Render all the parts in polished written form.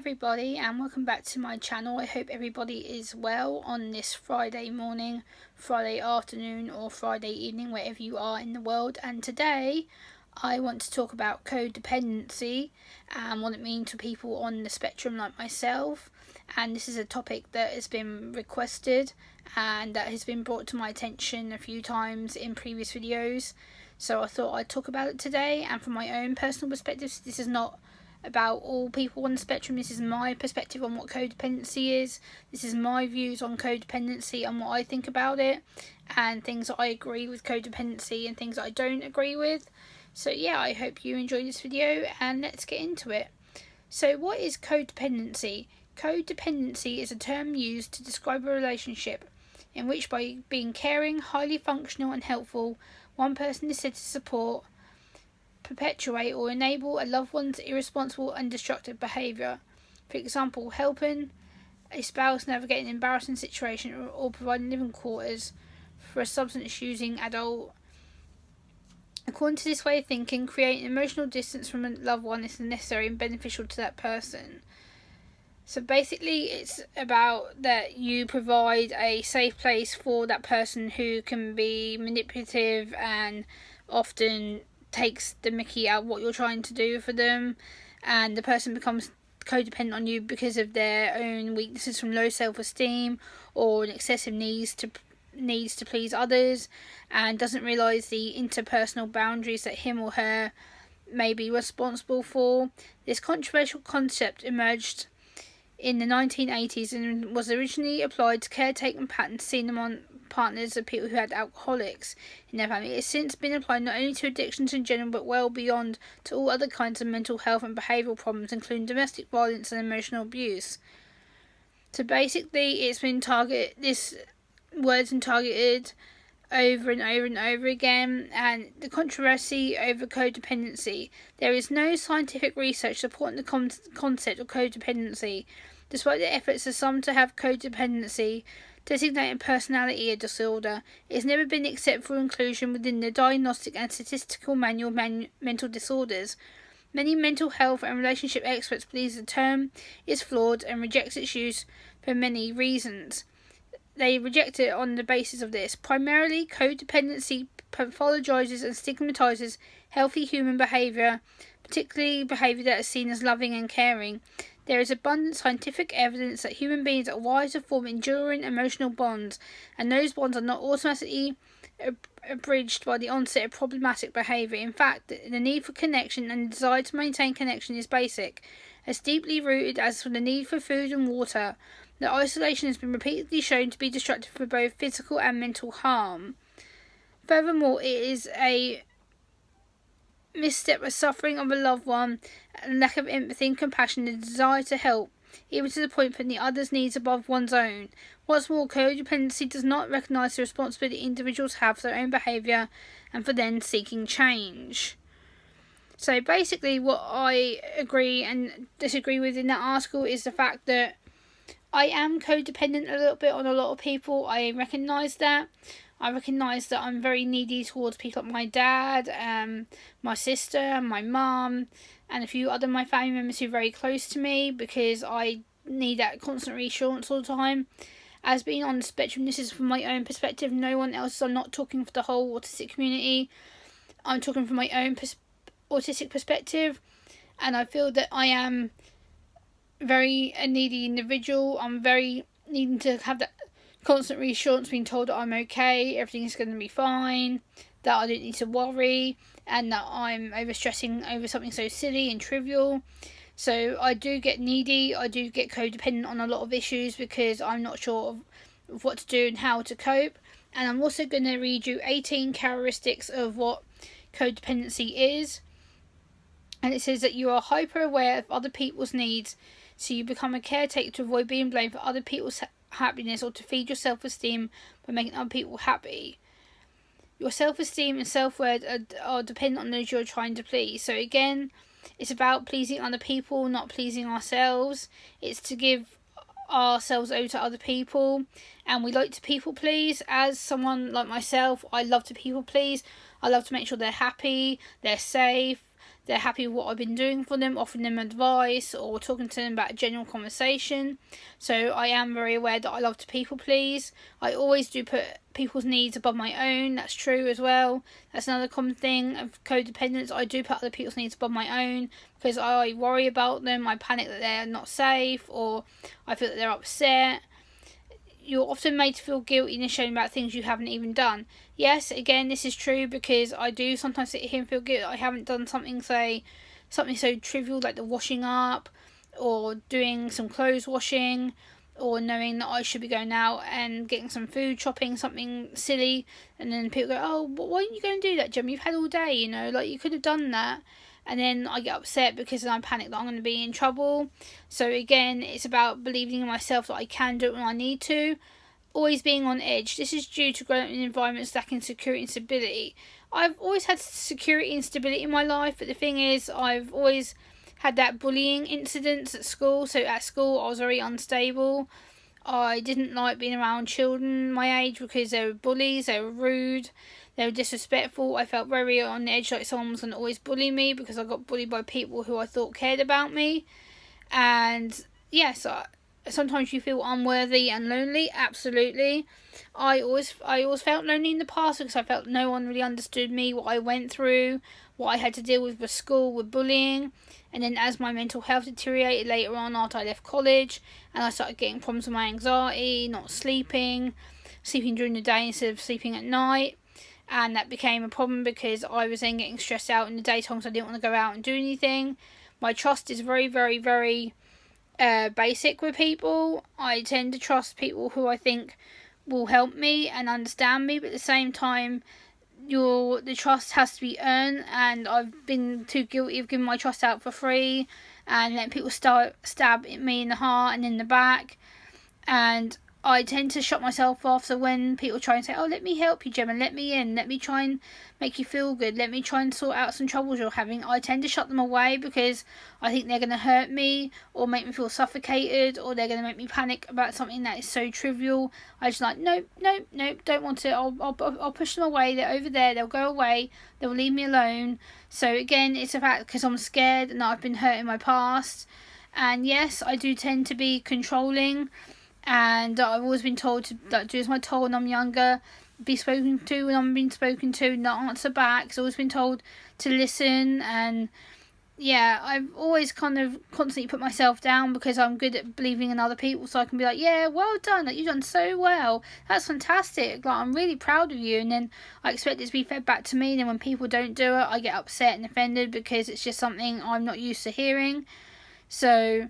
everybody, and welcome back to my channel. I hope everybody is well on this Friday morning, Friday afternoon or Friday evening, wherever you are in the world. And today I want to talk about codependency and what it means to people on the spectrum like myself. And this is a topic that has been requested and that has been brought to my attention a few times in previous videos. So I thought I'd talk about it today, and from my own personal perspective. This is not about all people on the spectrum. This is my perspective on what codependency is. This is my views on codependency and what I think about it, and things that I agree with codependency and things that I don't agree with. So yeah, I hope you enjoy this video, and let's get into it. So what is codependency? Codependency is a term used to describe a relationship in which, by being caring, highly functional and helpful, one person is said to support, perpetuate or enable a loved one's irresponsible and destructive behaviour. For example, helping a spouse navigate an embarrassing situation or providing living quarters for a substance using adult. According to this way of thinking, creating emotional distance from a loved one is necessary and beneficial to that person. So basically it's about that you provide a safe place for that person who can be manipulative and often takes the mickey out of what you're trying to do for them, and the person becomes codependent on you because of their own weaknesses from low self-esteem or an excessive needs to please others, and doesn't realise the interpersonal boundaries that him or her may be responsible for. This controversial concept emerged in the 1980s and was originally applied to caretaking patterns seen among partners of people who had alcoholics in their family. It has since been applied not only to addictions in general, but well beyond to all other kinds of mental health and behavioural problems, including domestic violence and emotional abuse. So basically this word's been targeted over and over and over again. And the controversy over codependency: there is no scientific research supporting the concept of codependency, despite the efforts of some to have codependency designated personality disorder. It has never been accepted for inclusion within the Diagnostic and Statistical Manual of Mental Disorders. Many mental health and relationship experts believe the term is flawed and rejects its use for many reasons. They reject it on the basis of this. Primarily, codependency pathologizes and stigmatizes healthy human behavior, particularly behavior that is seen as loving and caring. There is abundant scientific evidence that human beings are wired to form enduring emotional bonds, and those bonds are not automatically abridged by the onset of problematic behaviour. In fact, the need for connection and the desire to maintain connection is basic, as deeply rooted as for the need for food and water. The isolation has been repeatedly shown to be destructive for both physical and mental harm. Furthermore, it is a misstep of suffering of a loved one, and lack of empathy and compassion, and the desire to help, even to the point of putting the other's needs above one's own. What's more, codependency does not recognise the responsibility individuals have for their own behaviour and for then seeking change. So basically what I agree and disagree with in that article is the fact that I am codependent a little bit on a lot of people. I recognise that. I recognise that I'm very needy towards people like my dad, my sister, my mum, and a few other my family members who are very close to me, because I need that constant reassurance all the time. As being on the spectrum, this is from my own perspective, no one else. I'm not talking for the whole autistic community. I'm talking from my own autistic perspective, and I feel that I am very a needy individual. I'm very needing to have that constant reassurance, being told that I'm okay, everything is going to be fine, that I don't need to worry, and that I'm overstressing over something so silly and trivial. So I do get needy, I do get codependent on a lot of issues because I'm not sure of what to do and how to cope. And I'm also going to read you 18 characteristics of what codependency is. And it says that you are hyper aware of other people's needs, so you become a caretaker to avoid being blamed for other people's happiness, or to feed your self-esteem by making other people happy. Your self-esteem and self-worth are dependent on those you're trying to please. So again, it's about pleasing other people, not pleasing ourselves. It's to give ourselves over to other people, and we like to people please. As someone like myself, I love to people please. I love to make sure they're happy, they're safe, they're happy with what I've been doing for them, offering them advice or talking to them about a general conversation. So I am very aware that I love to people please. I always do put people's needs above my own. That's true as well. That's another common thing of codependence. I do put other people's needs above my own because I worry about them. I panic that they're not safe, or I feel that they're upset. You're often made to feel guilty and ashamed about things you haven't even done. Yes, again, this is true because I do sometimes sit here and feel guilty that I haven't done something so trivial like the washing up, or doing some clothes washing, or knowing that I should be going out and getting some food shopping, something silly, and then people go, oh, why didn't you go and do that, Gemma? You've had all day, like you could have done that. And then I get upset because I panic that I'm going to be in trouble. So again, it's about believing in myself that I can do it when I need to. Always being on edge. This is due to growing up in environments lacking security and stability. I've always had security and stability in my life, but the thing is, I've always had that bullying incidents at school. So at school, I was very unstable. I didn't like being around children my age because they were bullies, they were rude, they were disrespectful. I felt very on the edge, like someone was going to always bully me because I got bullied by people who I thought cared about me. And yes, sometimes you feel unworthy and lonely, absolutely. I always felt lonely in the past because I felt no one really understood me, what I went through, what I had to deal with school, with bullying. And then as my mental health deteriorated later on after I left college, and I started getting problems with my anxiety, not sleeping during the day instead of sleeping at night. And that became a problem because I was then getting stressed out in the daytime, so I didn't want to go out and do anything. My trust is very, very, very basic with people. I tend to trust people who I think will help me and understand me, but at the same time, the trust has to be earned, and I've been too guilty of giving my trust out for free and letting people stab me in the heart and in the back. And I tend to shut myself off. So when people try and say, oh, let me help you, Gemma, let me in, let me try and make you feel good, let me try and sort out some troubles you're having, I tend to shut them away because I think they're going to hurt me or make me feel suffocated, or they're going to make me panic about something that is so trivial. I just like, nope, don't want it. I'll push them away. They're over there. They'll go away. They'll leave me alone. So again, it's a fact because I'm scared and I've been hurt in my past. And yes, I do tend to be controlling. And I've always been told to do as I'm told when I'm younger, be spoken to when I'm being spoken to, not answer back. So I've always been told to listen. And yeah, I've always kind of constantly put myself down because I'm good at believing in other people. So I can be like, yeah, well done, like you've done so well, that's fantastic, like I'm really proud of you. And then I expect it to be fed back to me. And then when people don't do it, I get upset and offended because it's just something I'm not used to hearing. So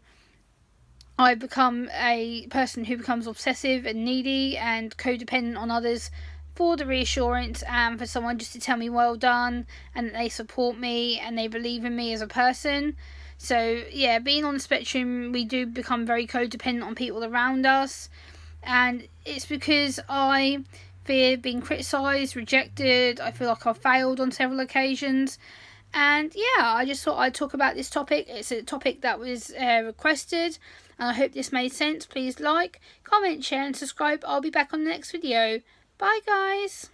I become a person who becomes obsessive and needy and codependent on others for the reassurance and for someone just to tell me well done and that they support me and they believe in me as a person. So yeah, being on the spectrum, we do become very codependent on people around us, and it's because I fear being criticised, rejected. I feel like I've failed on several occasions. And yeah, I just thought I'd talk about this topic. It's a topic that was requested, and I hope this made sense. Please like, comment, share and subscribe. I'll be back on the next video. Bye guys.